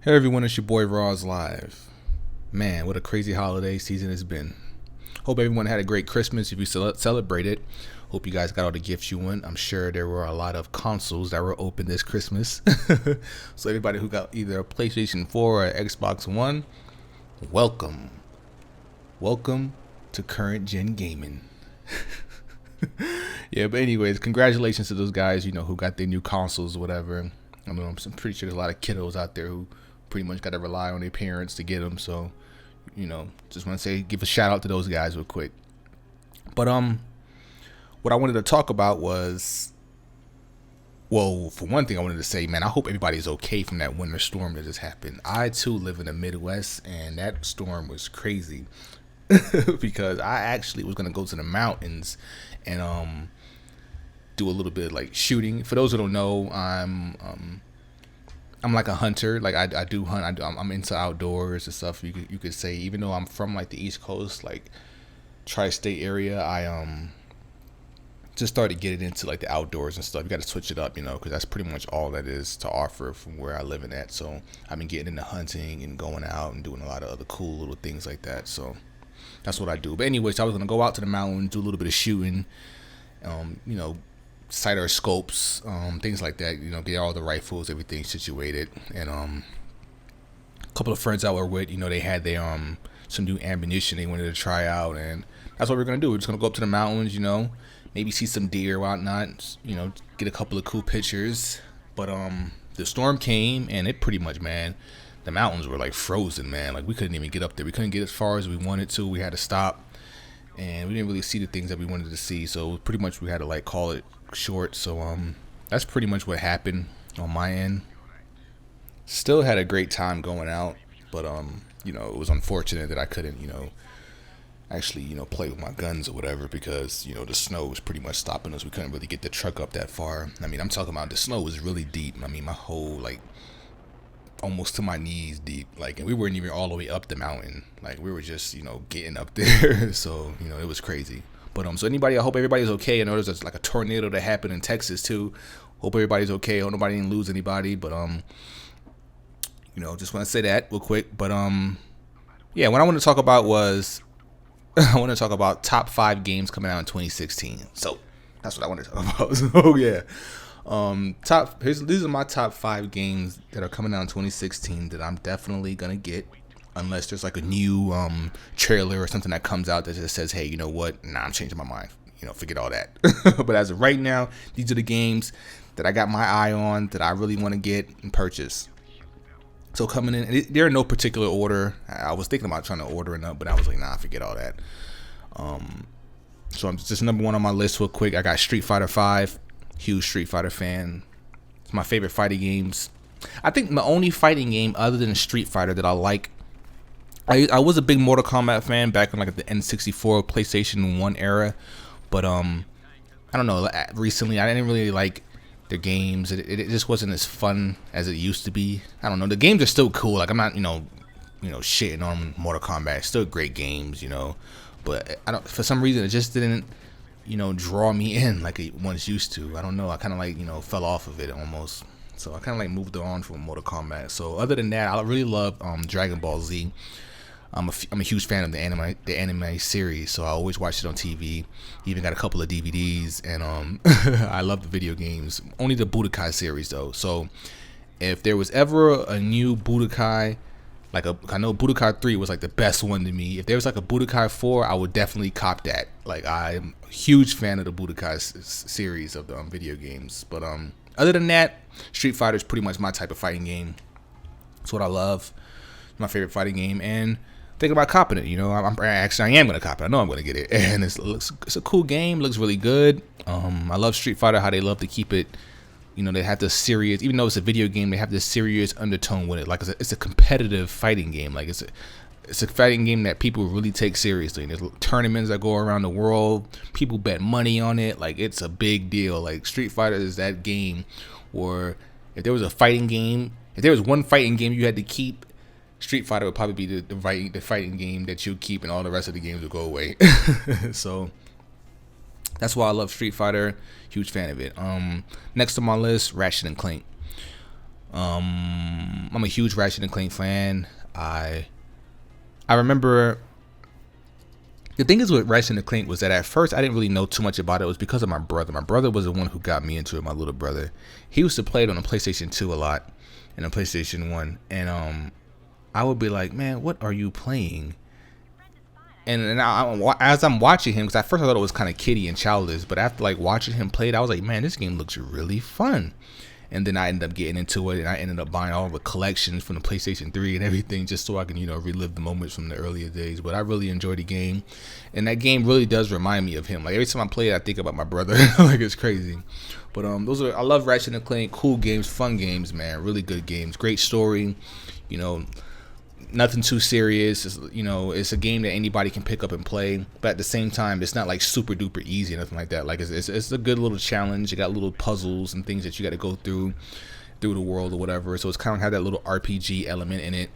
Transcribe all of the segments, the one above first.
Hey everyone, it's your boy Raislive. Man, what a crazy holiday season it's been. Hope everyone had a great Christmas if you celebrated. Hope you guys got all the gifts you want. I'm sure there were a lot of consoles that were open this Christmas. So everybody who got either a PlayStation 4 or Xbox One, welcome. Welcome to current gen gaming. Yeah, but anyways, congratulations to those guys, who got their new consoles or whatever. I mean, I'm pretty sure there's a lot of kiddos out there who pretty much got to rely on their parents to get them. So, just want to say, give a shout out to those guys real quick. But what I wanted to talk about was, well, for one thing, I wanted to say, man, I hope everybody's okay from that winter storm that just happened. I too live in the Midwest, and that storm was crazy because I actually was gonna go to the mountains and do a little bit of like shooting. For those who don't know, I'm like a hunter. Like I do hunt. I'm into outdoors and stuff. You could say, even though I'm from like the East Coast, like tri-state area, I just started getting into like the outdoors and stuff. You got to switch it up, because that's pretty much all that is to offer from where I live in at. So I've been getting into hunting and going out and doing a lot of other cool little things like that. So that's what I do. But anyways, I was gonna go out to the mountain, do a little bit of shooting, sight our scopes, things like that. Get all the rifles, everything situated, and a couple of friends I were with, they had their some new ammunition they wanted to try out, and that's what we're gonna do. We're just gonna go up to the mountains, maybe see some deer, whatnot, get a couple of cool pictures. But the storm came, and it pretty much, man, the mountains were like frozen, man. Like we couldn't even get up there. We couldn't get as far as we wanted to. We had to stop, and we didn't really see the things that we wanted to see. So pretty much we had to like call it short. So that's pretty much what happened on my end. Still had a great time going out, but it was unfortunate that I couldn't actually play with my guns or whatever, because the snow was pretty much stopping us. We couldn't really get the truck up that far. I mean, I'm talking about the snow was really deep. I mean, my whole like almost to my knees deep, like, and we weren't even all the way up the mountain. Like we were just getting up there. So it was crazy. But so I hope everybody's okay. I know there's like a tornado that happened in Texas too. Hope everybody's okay. Hope nobody didn't lose anybody. But just want to say that real quick. But yeah, what I want to talk about was I want to talk about top 5 games coming out in 2016. So that's what I want to talk about. So yeah, these are my top 5 games that are coming out in 2016 that I'm definitely gonna get. Unless there's like a new trailer or something that comes out that just says, hey, you know what? Nah, I'm changing my mind. Forget all that. But as of right now, these are the games that I got my eye on that I really want to get and purchase. So coming in, they're in no particular order. I was thinking about trying to order it up, but I was like, nah, forget all that. So I'm just number 1 on my list real quick. I got Street Fighter V. Huge Street Fighter fan. It's my favorite fighting games. I think the only fighting game other than Street Fighter that I like, I was a big Mortal Kombat fan back in like the N64 PlayStation 1 era, but I don't know, recently I didn't really like their games. It just wasn't as fun as it used to be. I don't know, the games are still cool. Like I'm not shitting on Mortal Kombat. Still great games, but I don't, for some reason it just didn't draw me in like it once used to. I don't know, I kind of like fell off of it almost. So I kind of like moved on from Mortal Kombat. So other than that, I really love Dragon Ball Z. I'm a huge fan of the anime series, so I always watch it on TV. Even got a couple of DVDs, and I love the video games. Only the Budokai series though. So if there was ever a new Budokai, I know Budokai 3 was like the best one to me. If there was like a Budokai 4, I would definitely cop that. Like I'm a huge fan of the Budokai series of the video games. But other than that, Street Fighter is pretty much my type of fighting game. It's what I love. It's my favorite fighting game, and thinking about copping it. I am going to cop it. I know I'm going to get it, and it's a cool game. Looks really good. I love Street Fighter, how they love to keep it. They have this serious, even though it's a video game, they have this serious undertone with it. Like it's a competitive fighting game. Like it's a fighting game that people really take seriously. And there's tournaments that go around the world. People bet money on it. Like it's a big deal. Like Street Fighter is that game where if there was a fighting game, if there was one fighting game you had to keep, Street Fighter would probably be the fighting game that you keep, and all the rest of the games would go away. So that's why I love Street Fighter. Huge fan of it. Next on my list, Ratchet and Clank. I'm a huge Ratchet and Clank fan. I remember the thing is with Ratchet and Clank was that at first I didn't really know too much about it. It was because of my brother. My brother was the one who got me into it. My little brother. He used to play it on the PlayStation 2 a lot and the PlayStation 1, and I would be like, man, what are you playing? And as I'm watching him, because at first I thought it was kind of kiddie and childish, but after like watching him play it, I was like, man, this game looks really fun. And then I ended up getting into it, and I ended up buying all the collections from the PlayStation 3 and everything, just so I can, relive the moments from the earlier days. But I really enjoyed the game, and that game really does remind me of him. Like every time I play it, I think about my brother. Like it's crazy. But I love Ratchet and Clank, cool games, fun games, man, really good games, great story. Nothing too serious. It's a game that anybody can pick up and play, but at the same time, it's not like super duper easy or nothing like that. Like it's a good little challenge. You got little puzzles and things that you got to go through the world or whatever. So it's kind of had that little RPG element in it.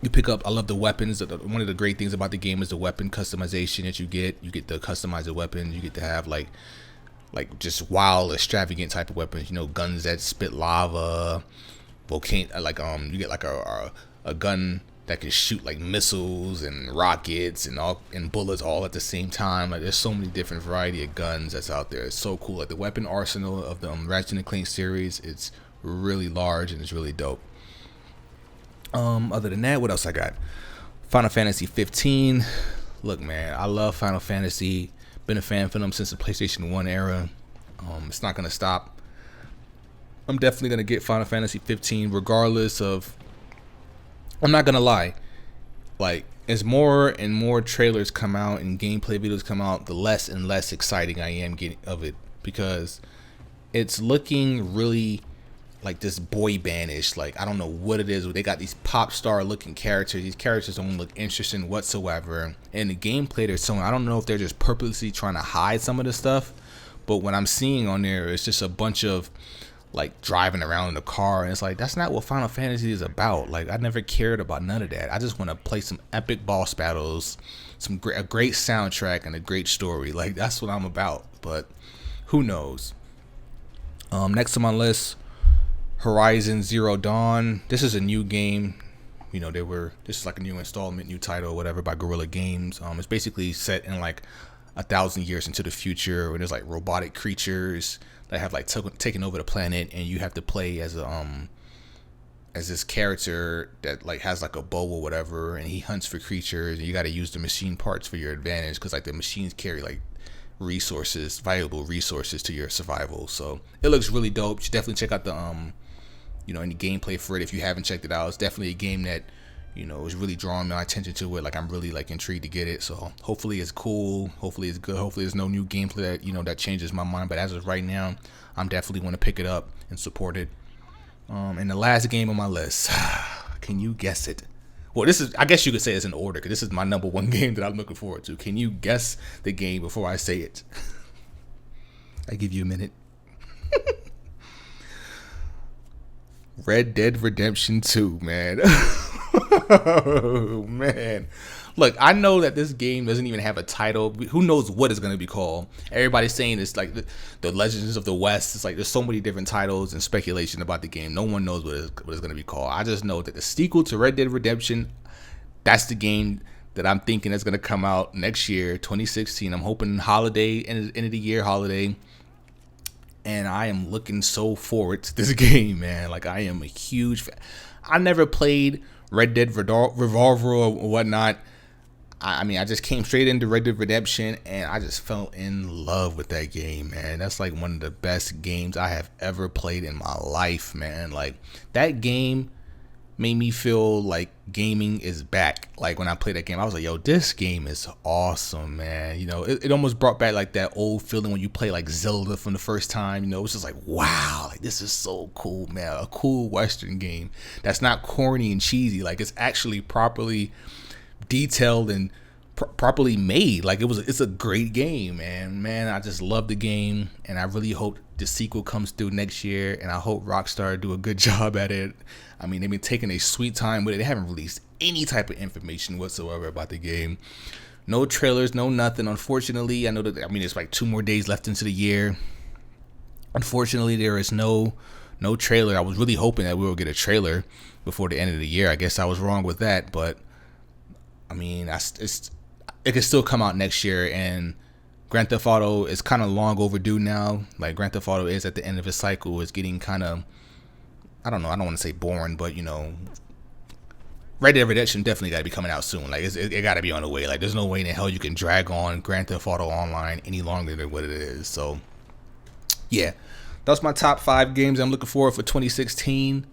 You pick up. I love the weapons. One of the great things about the game is the weapon customization that you get. You get the customized weapons. You get to have like just wild, extravagant type of weapons. Guns that spit lava, volcano. You get like a gun that can shoot like missiles and rockets and bullets all at the same time. Like there's so many different variety of guns that's out there. It's so cool. Like the weapon arsenal of the Ratchet and Clank series, it's really large and it's really dope. Other than that, what else I got? Final Fantasy 15. Look, man, I love Final Fantasy. Been a fan for them since the PlayStation 1 era. It's not gonna stop. I'm definitely gonna get Final Fantasy 15 regardless of. I'm not gonna lie, like as more and more trailers come out and gameplay videos come out, the less and less exciting I am getting of it, because it's looking really like this boy bandish. Like I don't know what it is. They got these pop star looking characters. These characters don't look interesting whatsoever. And the gameplay there's someone, I don't know if they're just purposely trying to hide some of the stuff, but what I'm seeing on there is just a bunch of like driving around in the car, and it's like that's not what Final Fantasy is about. Like I never cared about none of that. I just want to play some epic boss battles, a great soundtrack, and a great story. Like that's what I'm about. But who knows? Next on my list, Horizon Zero Dawn. This is a new game. This is like a new installment, new title, whatever, by Guerrilla Games. It's basically set in like 1,000 years into the future, where there's like robotic creatures that have like taken over the planet, and you have to play as this character that like has like a bow or whatever, and he hunts for creatures, and you got to use the machine parts for your advantage, because like the machines carry like valuable resources to your survival. So it looks really dope. You should definitely check out the any gameplay for it if you haven't checked it out. It's definitely a game that is really drawing my attention to it. Like I'm really like intrigued to get it. So hopefully it's cool. Hopefully it's good. Hopefully there's no new gameplay that that changes my mind. But as of right now, I'm definitely want to pick it up and support it. And the last game on my list, can you guess it? Well, I guess you could say it's in order, because this is my number one game that I'm looking forward to. Can you guess the game before I say it? I give you a minute. Red Dead Redemption 2, man. Oh, man. Look, I know that this game doesn't even have a title. Who knows what it's going to be called? Everybody's saying it's like the Legends of the West. It's like there's so many different titles and speculation about the game. No one knows what it's going to be called. I just know that the sequel to Red Dead Redemption, that's the game that I'm thinking is going to come out next year, 2016. I'm hoping holiday, end of the year holiday. And I am looking so forward to this game, man. Like I am a huge fan. I never played Red Dead Revolver or whatnot. I mean, I just came straight into Red Dead Redemption, and I just fell in love with that game, man. That's like one of the best games I have ever played in my life, man. Like that game made me feel like gaming is back. Like when I played that game, I was like, yo, this game is awesome, man. It almost brought back like that old feeling when you play like Zelda from the first time. It was just like, wow, like this is so cool, man. A cool Western game that's not corny and cheesy. Like it's actually properly detailed and properly made. Like it's a great game, man. I just love the game, and I really hope the sequel comes through next year, and I hope Rockstar do a good job at it. I mean, they've been taking a sweet time with it. They haven't released any type of information whatsoever about the game. No trailers, no nothing. Unfortunately, it's like 2 more days left into the year. Unfortunately, there is no No trailer. I was really hoping that we would get a trailer before the end of the year. I guess I was wrong with that, but I mean, it could still come out next year. And Grand Theft Auto is kind of long overdue now. Like, Grand Theft Auto is at the end of its cycle. It's getting kind of, I don't know, I don't want to say boring, but you know, Red Dead Redemption definitely got to be coming out soon. Like, it got to be on the way. Like, there's no way in the hell you can drag on Grand Theft Auto Online any longer than what it is. So, yeah, that's my top 5 games I'm looking forward for 2016.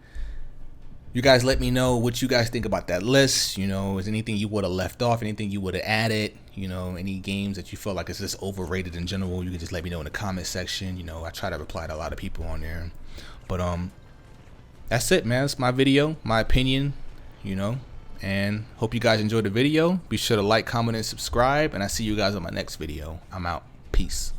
You guys let me know what you guys think about that list. You know, is anything you would have left off, anything you would have added, you know, any games that you feel like is just overrated in general. You can just let me know in the comment section. You know, I try to reply to a lot of people on there. But that's it, man. That's my video, my opinion, you know, and hope you guys enjoyed the video. Be sure to like, comment, and subscribe, and I see you guys on my next video. I'm out. Peace.